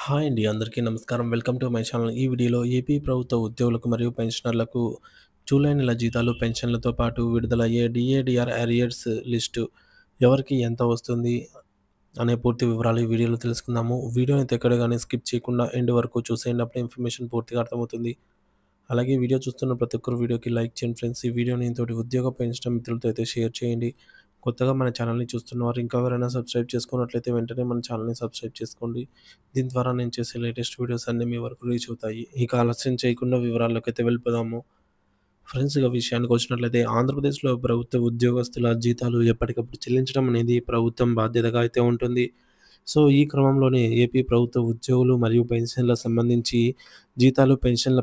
Hi అండి. అందరికీ నమస్కారం. Welcome to my channel. ఈ వీడియోలో ఏపీ ప్రభుత్వ ఉద్యోగులకు మరియు పెన్షనర్లకు జూలై నెల జీతాలు, పెన్షన్లతో పాటు విడుదలయ్యే డీఏడీఆర్ అరియర్స్ లిస్టు ఎవరికి ఎంత వస్తుంది అనే పూర్తి వివరాలు ఈ వీడియోలో తెలుసుకుందాము. వీడియోనైతే ఎక్కడ గాని స్కిప్ చేయకుండా ఎండ్ వరకు చూసేయండి. అప్పుడే ఇన్ఫర్మేషన్ పూర్తిగా అర్థమవుతుంది. అలాగే వీడియో చూస్తున్న ప్రతి ఒక్కరు వీడియోకి లైక్ చేయండి ఫ్రెండ్స్. ఈ వీడియోని తోటి ఉద్యోగ పెన్షన్ మిత్రులతో అయితే షేర్ చేయండి. కొత్తగా మన ఛానల్‌ని చూస్తున్నవారు ఇంకా ఎవరైనా సబ్స్క్రైబ్ చేసుకున్నట్లయితే వెంటనే మన ఛానల్‌ని సబ్స్క్రైబ్ చేసుకోండి. దీని ద్వారా నేను చేసే లేటెస్ట్ వీడియోస్ అన్నీ మీ వరకు రీచ్ అవుతాయి. ఇక ఆలస్యం చేయకుండా వివరాల్లోకైతే వెళ్ళిపోదాము. ఫ్రెండ్స్ ఇక విషయానికి వచ్చినట్లయితే ఆంధ్రప్రదేశ్‌లో ప్రభుత్వ ఉద్యోగస్తుల జీతాలు ఎప్పటికప్పుడు చెల్లించడం అనేది ప్రభుత్వం బాధ్యతగా అయితే ఉంటుంది. సో, ఈ క్రమంలోనే ఏపీ ప్రభుత్వ ఉద్యోగులు మరియు పెన్షన్‌లకు సంబంధించి జీతాలు, పెన్షన్‌ల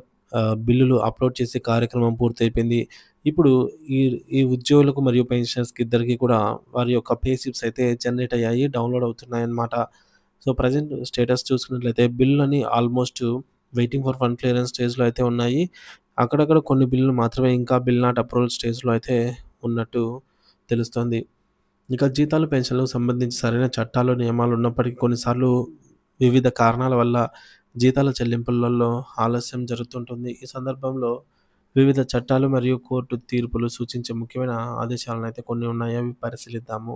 బిల్లులు అప్‌లోడ్ చేసే కార్యక్రమం పూర్తయిపోయింది. ఇప్పుడు ఈ ఈ ఉద్యోగులకు మరియు పెన్షనర్స్‌కి ఇద్దరికీ కూడా వారి యొక్క పే స్లిప్స్ అయితే జనరేట్ అయ్యాయి. డౌన్‌లోడ్ అవుతున్నాయన్నమాట. సో, ప్రెజెంట్ స్టేటస్ చూసుకున్నట్లయితే బిల్లులని almost waiting for fund clearance స్టేజ్‌లో అయితే ఉన్నాయి. అక్కడక్కడ కొన్ని బిల్లులు మాత్రమే ఇంకా బిల్ నాట్ అప్రూవల్ స్టేజ్‌లో అయితే ఉన్నట్టు తెలుస్తోంది. ఇక జీతాలు, పెన్షన్‌లకు సంబంధించి సరైన చట్టాలు, నియమాలు ఉన్నప్పటికీ కొన్నిసార్లు వివిధ కారణాల వల్ల జీతాల చెల్లింపులలో ఆలస్యం జరుగుతుంటుంది. ఈ సందర్భంలో వివిధ చట్టాలు మరియు కోర్టు తీర్పులు సూచించే ముఖ్యమైన ఆదేశాలనైతే కొన్ని ఉన్నాయి. అవి పరిశీలిద్దాము.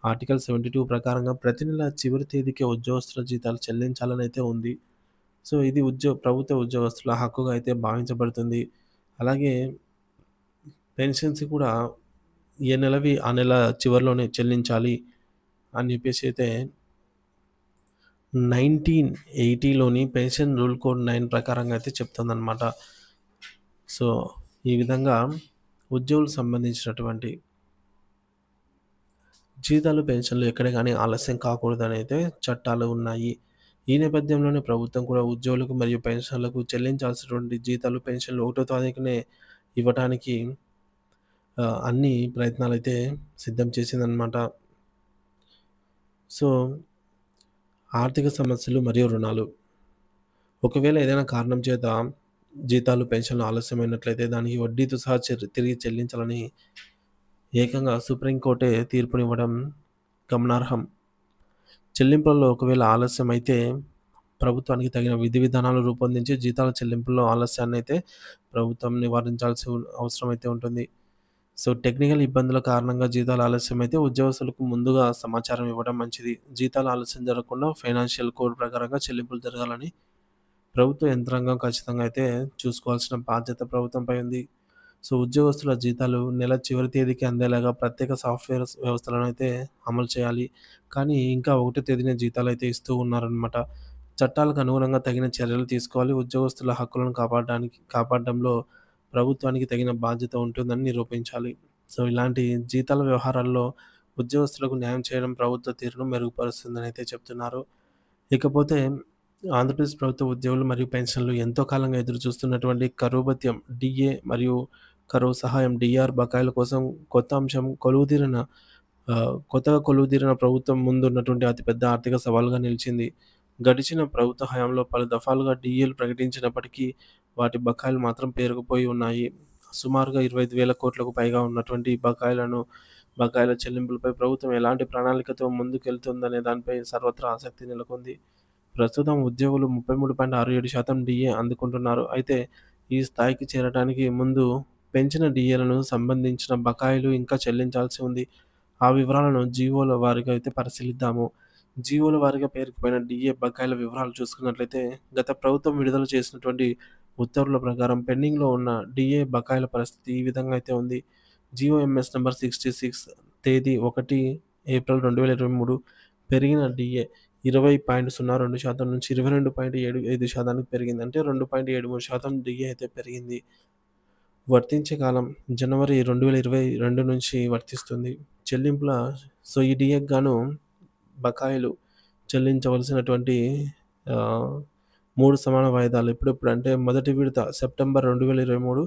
ఆర్టికల్ 72 ప్రకారంగా ప్రతి నెల చివరి తేదీకి ఉద్యోగస్తుల జీతాలు చెల్లించాలనైతే ఉంది. సో, ఇది ప్రభుత్వ ఉద్యోగస్తుల హక్కుగా అయితే భావించబడుతుంది. అలాగే పెన్షన్స్ కూడా ఏ నెలవి ఆ నెల చివరిలోనే చెల్లించాలి అని చెప్పేసి అయితే 1980లోని పెన్షన్ రూల్ కోడ్ 9 ప్రకారంగా అయితే చెప్తుందనమాట. సో, ఈ విధంగా ఉద్యోగులకు సంబంధించినటువంటి జీతాలు, పెన్షన్లు ఎక్కడ గాని ఆలస్యం కాకూడదనైతే చట్టాలు ఉన్నాయి. ఈ నేపథ్యంలోనే ప్రభుత్వం కూడా ఉద్యోగులకు మరియు పెన్షనర్లకు చెల్లించాల్సినటువంటి జీతాలు, పెన్షన్లు ఒకటో తారీఖునే ఇవ్వటానికి అన్ని ప్రయత్నాలైతే సిద్ధం చేసిందనమాట. సో, ఆర్థిక సమస్యలు మరియు రుణాలు. ఒకవేళ ఏదైనా కారణం చేత జీతాలు, పెన్షన్లు ఆలస్యమైనట్లయితే దానికి వడ్డీతో సహా తిరిగి చెల్లించాలని ఏకంగా సుప్రీంకోర్టే తీర్పునివ్వడం గమనార్హం. చెల్లింపులలో ఒకవేళ ఆలస్యమైతే ప్రభుత్వానికి తగిన విధి విధానాలు రూపొందించి జీతాల చెల్లింపుల్లో ఆలస్యాన్నయితే ప్రభుత్వం నివారించాల్సి అవసరం అయితే ఉంటుంది. సో, టెక్నికల్ ఇబ్బందుల కారణంగా జీతాలు ఆలస్యమైతే ఉద్యోగస్తులకు ముందుగా సమాచారం ఇవ్వడం మంచిది. జీతాలు ఆలస్యం జరగకుండా ఫైనాన్షియల్ కోడ్ ప్రకారంగా చెల్లింపులు జరగాలని ప్రభుత్వ యంత్రాంగం ఖచ్చితంగా అయితే చూసుకోవాల్సిన బాధ్యత ప్రభుత్వంపై ఉంది. సో, ఉద్యోగస్తుల జీతాలు నెల చివరి తేదీకి అందేలాగా ప్రత్యేక సాఫ్ట్‌వేర్ వ్యవస్థలను అయితే అమలు చేయాలి. కానీ ఇంకా ఒకటో తేదీనే జీతాలైతే ఇస్తూ ఉన్నారనమాట. చట్టాలకు అనుగుణంగా తగిన చర్యలు తీసుకోవాలి. ఉద్యోగస్తుల హక్కులను కాపాడడంలో ప్రభుత్వానికి తగిన బాధ్యత ఉంటుందని నిరూపించాలి. సో, ఇలాంటి జీతాల వ్యవహారాల్లో ఉద్యోగస్తులకు న్యాయం చేయడం ప్రభుత్వ తీరును మెరుగుపరుస్తుందని అయితే చెప్తున్నారు. ఇకపోతే ఆంధ్రప్రదేశ్ ప్రభుత్వ ఉద్యోగులు మరియు పెన్షన్లు ఎంతో కాలంగా ఎదురు చూస్తున్నటువంటి కరువు భత్యం డీఏ మరియు కరువు సహాయం డీఆర్ బకాయిల కోసం కొత్త అంశం కొత్తగా కొలువుదీరిన ప్రభుత్వం ముందున్నటువంటి అతిపెద్ద ఆర్థిక సవాల్గా నిలిచింది. గడిచిన ప్రభుత్వ హయాంలో పలు దఫాలుగా డీఏలు ప్రకటించినప్పటికీ వాటి బకాయిలు మాత్రం పేరుకుపోయి ఉన్నాయి. సుమారుగా 25,000 కోట్లకు పైగా ఉన్నటువంటి బకాయిల చెల్లింపులపై ప్రభుత్వం ఎలాంటి ప్రణాళికతో ముందుకెళ్తుందనే దానిపై సర్వత్రా ఆసక్తి నెలకొంది. ప్రస్తుతం ఉద్యోగులు 33.67% డీఏ అందుకుంటున్నారు. అయితే ఈ స్థాయికి చేరడానికి ముందు పెంచిన డీఏలను సంబంధించిన బకాయిలు ఇంకా చెల్లించాల్సి ఉంది. ఆ వివరాలను జీవోల వారీగా అయితే పరిశీలిద్దాము. జీవోల వారీగా పేరుకుపోయిన డీఏ బకాయిల వివరాలు చూసుకున్నట్లయితే గత ప్రభుత్వం విడుదల చేసినటువంటి ఉత్తర్వుల ప్రకారం పెండింగ్‌లో ఉన్న డీఏ బకాయిల పరిస్థితి ఈ విధంగా అయితే ఉంది. జీఓఎంఎస్ నంబర్ 66 తేదీ 1 ఏప్రిల్ 2023 పెరిగిన డీఏ 20.02% నుంచి 22.75% పెరిగింది. అంటే 2.73% డీఏ అయితే పెరిగింది. వర్తించే కాలం జనవరి 2022 నుంచి వర్తిస్తుంది. చెల్లింపుల సో, ఈ డీఏకి గాను బకాయిలు చెల్లించవలసినటువంటి ఆహ్, 3 సమాన వాయిదాలు ఎప్పుడెప్పుడంటే మొదటి విడత సెప్టెంబర్ 2023,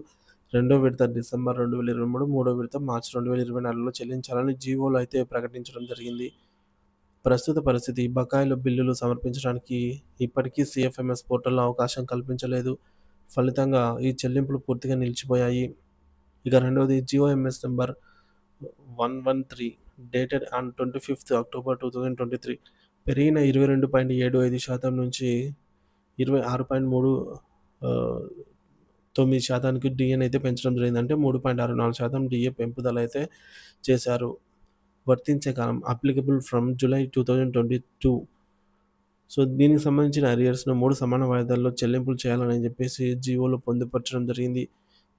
రెండో విడత డిసెంబర్ 2023, మూడో విడత మార్చి 2024లో చెల్లించాలని జీవోలో అయితే ప్రకటించడం జరిగింది. ప్రస్తుత పరిస్థితి బకాయిల బిల్లులు సమర్పించడానికి ఇప్పటికీ సీఎఫ్ఎంఎస్ పోర్టల్‌లో అవకాశం కల్పించలేదు. ఫలితంగా ఈ చెల్లింపులు పూర్తిగా నిలిచిపోయాయి. ఇక రెండవది జీఓఎంఎస్ నంబర్ 113 డేటెడ్ ఆన్ 25థ్ అక్టోబర్ 2023 పెరిగిన 22.75% నుంచి 26.39% డిఏనైతే పెంచడం జరిగింది. అంటే 3.64% డిఏ పెంపుదల అయితే చేశారు. వర్తించే కాలం అప్లికబుల్ ఫ్రమ్ జూలై 2022. సో, దీనికి సంబంధించిన అరియర్స్‌ను 3 సమాన వాయిదాల్లో చెల్లింపులు చేయాలని చెప్పేసి జీవోలో పొందుపరచడం జరిగింది.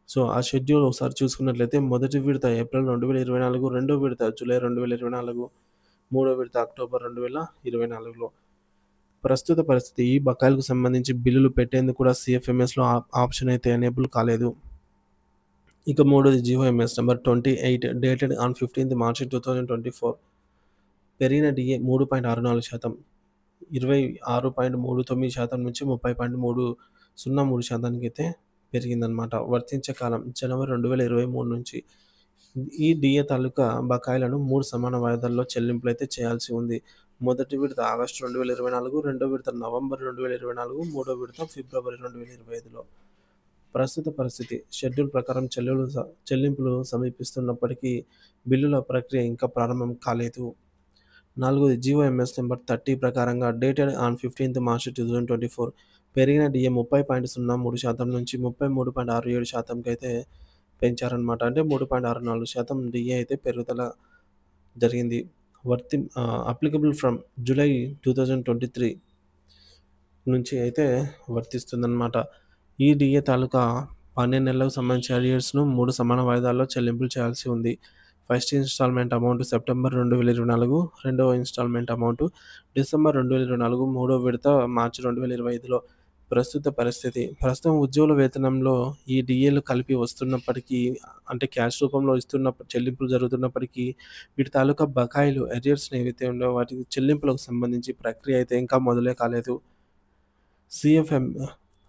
సో, ఆ షెడ్యూల్ ఒకసారి చూసుకున్నట్లయితే మొదటి విడత ఏప్రిల్ 2024, రెండో విడత జూలై 2024, మూడో విడత అక్టోబర్ 2024లో. ప్రస్తుత పరిస్థితి ఈ బకాయిలకు సంబంధించి బిల్లులు పెట్టేందుకు కూడా సీఎఫ్ఎంఎస్‌లో ఆప్షన్ అయితే ఎనేబుల్ కాలేదు. ఇక మూడోది GOMS number 28 dated on 15th March 2024. పెరిగిన డిఏ 3.64%, 26.39% నుంచి 30.303% అయితే పెరిగిందనమాట. వర్తించే కాలం జనవరి 2023 నుంచి. ఈ డిఏ తాలూకా బకాయిలను 3 సమాన వాయిదాల్లో చెల్లింపులైతే చేయాల్సి ఉంది. మొదటి విడత ఆగస్టు 2024, రెండో విడత నవంబర్ 2024, మూడో విడత ఫిబ్రవరి 2025లో. ప్రస్తుత పరిస్థితి షెడ్యూల్ ప్రకారం చెల్లింపులు సమీపిస్తున్నప్పటికీ బిల్లుల ప్రక్రియ ఇంకా ప్రారంభం కాలేదు. నాలుగోది జీవోఎంఎస్ నెంబర్ 30 ప్రకారంగా డేటెడ్ ఆన్ 15th March 2024 పెరిగిన డిఏ 30.03% నుంచి 33.67%కి అయితే పెంచారనమాట. అంటే 3.64% డిఏ అయితే పెరుగుదల జరిగింది. అప్లికబుల్ ఫ్రమ్ జూలై 2023 నుంచి అయితే వర్తిస్తుందన్నమాట. ఈ డిఏ తాలూకా 12 నెలలకు సంబంధించిన అరియర్స్‌ను 3 సమాన వాయిదాల్లో చెల్లింపులు చేయాల్సి ఉంది. ఫస్ట్ ఇన్‌స్టాల్‌మెంట్ అమౌంట్ సెప్టెంబర్ 2024, రెండవ ఇన్‌స్టాల్‌మెంట్ అమౌంట్ డిసెంబర్ 2024, మూడో విడత మార్చి 2025లో. ప్రస్తుత పరిస్థితి ప్రస్తుతం ఉద్యోగుల వేతనంలో ఈ డిఏలు కలిపి వస్తున్నప్పటికీ, అంటే క్యాష్ రూపంలో చెల్లింపులు జరుగుతున్నప్పటికీ వీటి తాలూకా బకాయిలు అరియర్స్ ఏవైతే ఉన్నాయో వాటి చెల్లింపులకు సంబంధించి ప్రక్రియ అయితే ఇంకా మొదలే కాలేదు.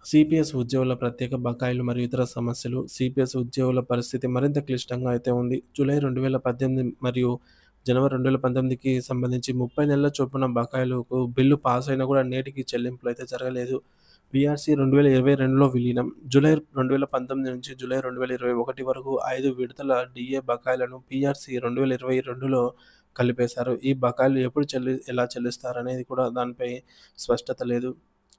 సిపిఎస్ ఉద్యోగుల ప్రత్యేక బకాయిలు మరియు ఇతర సమస్యలు. సిపిఎస్ ఉద్యోగుల పరిస్థితి మరింత క్లిష్టంగా అయితే ఉంది. జూలై 2018 మరియు జనవరి 2019కి సంబంధించి 30 నెలల చొప్పున బకాయిలకు బిల్లు పాస్ అయినా కూడా నేటికి చెల్లింపులు అయితే జరగలేదు. పీఆర్సీ 2022లో విలీనం. జూలై 2019 నుంచి జూలై 2021 వరకు 5 విడతల డిఏ బకాయిలను పీఆర్సీ 2022లో కలిపేశారు. ఈ బకాయిలు ఎప్పుడు ఎలా చెల్లిస్తారనేది కూడా దానిపై స్పష్టత లేదు.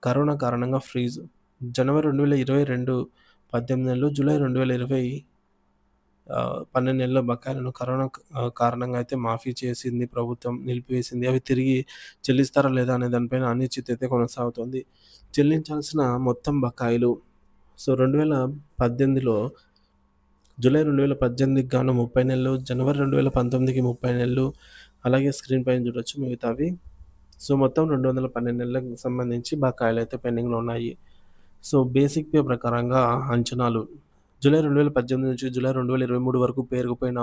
కరోనా కారణంగా ఫ్రీజ్. జనవరి 2022 18 నెలలు, జూలై 2020 12 నెలల బకాయిలను కరోనా కారణంగా అయితే మాఫీ చేసింది ప్రభుత్వం, నిలిపివేసింది. అవి తిరిగి చెల్లిస్తారా లేదా అనే దానిపైన అనిశ్చితి కొనసాగుతుంది. చెల్లించాల్సిన మొత్తం బకాయిలు. సో, 2018లో జూలై 2018కి గాను 30 నెలలు, జనవరి 2019కి 30 నెలలు, అలాగే స్క్రీన్ పైన చూడొచ్చు మిగతావి. సో, మొత్తం 212 నెలలకు సంబంధించి బకాయిలు అయితే పెండింగ్‌లో ఉన్నాయి. సో, బేసిక్ పే ప్రకారంగా అంచనాలు. జూలై 2018 నుంచి జూలై 2023 వరకు పేరుకుపోయిన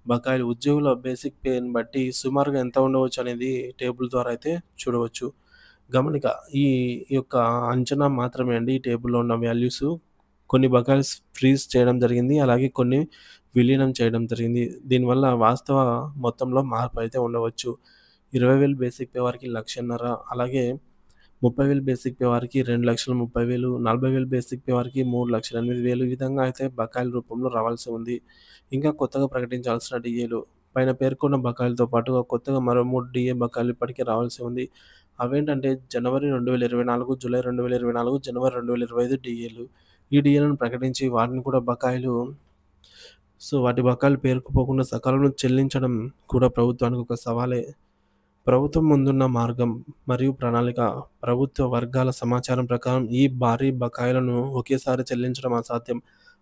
బకాయిలు ఉద్యోగుల బేసిక్ పేని బట్టి సుమారుగా ఎంత ఉండవచ్చు అనేది టేబుల్ ద్వారా అయితే చూడవచ్చు. గమనిక ఈ యొక్క అంచనా మాత్రమే అండి. ఈ టేబుల్‌లో ఉన్న వాల్యూస్. కొన్ని బకాయిలు ఫ్రీజ్ చేయడం జరిగింది. అలాగే కొన్ని విలీనం చేయడం జరిగింది. దీనివల్ల వాస్తవ మొత్తంలో మార్పు అయితే ఉండవచ్చు. 20,000 బేసిక్ పే వారికి 1,50,000, అలాగే 30,000 బేసిక్ పే వారికి 2,30,000, 40,000 బేసిక్ పే వారికి 3,08,000 ఈ విధంగా అయితే బకాయిల రూపంలో రావాల్సి ఉంది. ఇంకా కొత్తగా ప్రకటించాల్సిన డిఏలు. పైన పేర్కొన్న బకాయిలతో పాటుగా కొత్తగా మరో 3 డిఏ బకాయిలు ఇప్పటికే రావాల్సి ఉంది. అవేంటంటే జనవరి 2024, జూలై 2024, జనవరి 2025 డిఏలు. ఈ డిఏలను ప్రకటించి వాటిని కూడా వాటి బకాయిలు పేరుకుపోకుండా సకాలంలో చెల్లించడం కూడా ప్రభుత్వానికి ఒక సవాలే. ప్రభుత్వం ముందున్న మార్గం మరియు ప్రణాళిక. ప్రభుత్వ వర్గాల సమాచారం ప్రకారం ఈ భారీ బకాయిలను ఒకేసారి చెల్లించడం అసాధ్యం.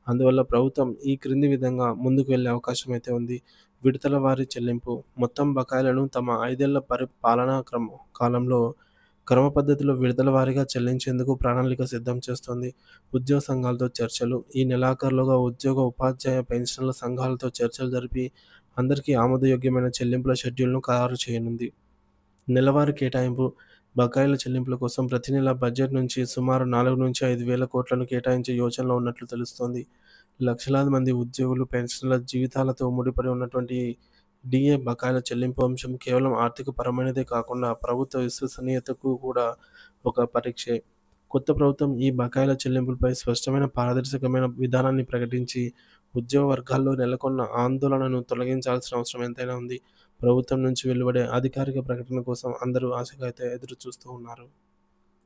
అందువల్ల ప్రభుత్వం ఈ క్రింది విధంగా ముందుకు వెళ్ళే అవకాశం అయితే ఉంది. విడతల వారీ చెల్లింపు. మొత్తం బకాయిలను తమ 5 ఏళ్ల పాలనా కాలంలో క్రమ పద్ధతిలో విడతల వారీగా చెల్లించేందుకు ప్రణాళిక సిద్ధం చేస్తోంది. ఉద్యోగ సంఘాలతో చర్చలు. ఈ నెలాఖరులోగా ఉద్యోగ, ఉపాధ్యాయ, పెన్షనర్ల సంఘాలతో చర్చలు జరిపి అందరికీ ఆమోదయోగ్యమైన చెల్లింపుల షెడ్యూల్‌ను ఖరారు చేయనుంది. నెలవారీ కేటాయింపు. బకాయిల చెల్లింపుల కోసం ప్రతి నెల బడ్జెట్ నుంచి సుమారు 4-5 వేల కోట్లను కేటాయించే యోచనలో ఉన్నట్లు తెలుస్తోంది. లక్షలాది మంది ఉద్యోగులు, పెన్షనర్ల జీవితాలతో ముడిపడి ఉన్నటువంటి డిఏ బకాయిల చెల్లింపు అంశం కేవలం ఆర్థికపరమైనదే కాకుండా ప్రభుత్వ విశ్వసనీయతకు కూడా ఒక పరీక్షే. కొత్త ప్రభుత్వం ఈ బకాయిల చెల్లింపులపై స్పష్టమైన, పారదర్శకమైన విధానాన్ని ప్రకటించి ఉద్యోగ వర్గాల్లో నెలకొన్న ఆందోళనను తొలగించాల్సిన అవసరం ఎంతైనా ఉంది. ప్రభుత్వం నుంచి వెలువడే అధికారిక ప్రకటన కోసం అందరూ ఆశగా అయితే ఎదురు చూస్తూ ఉన్నారు.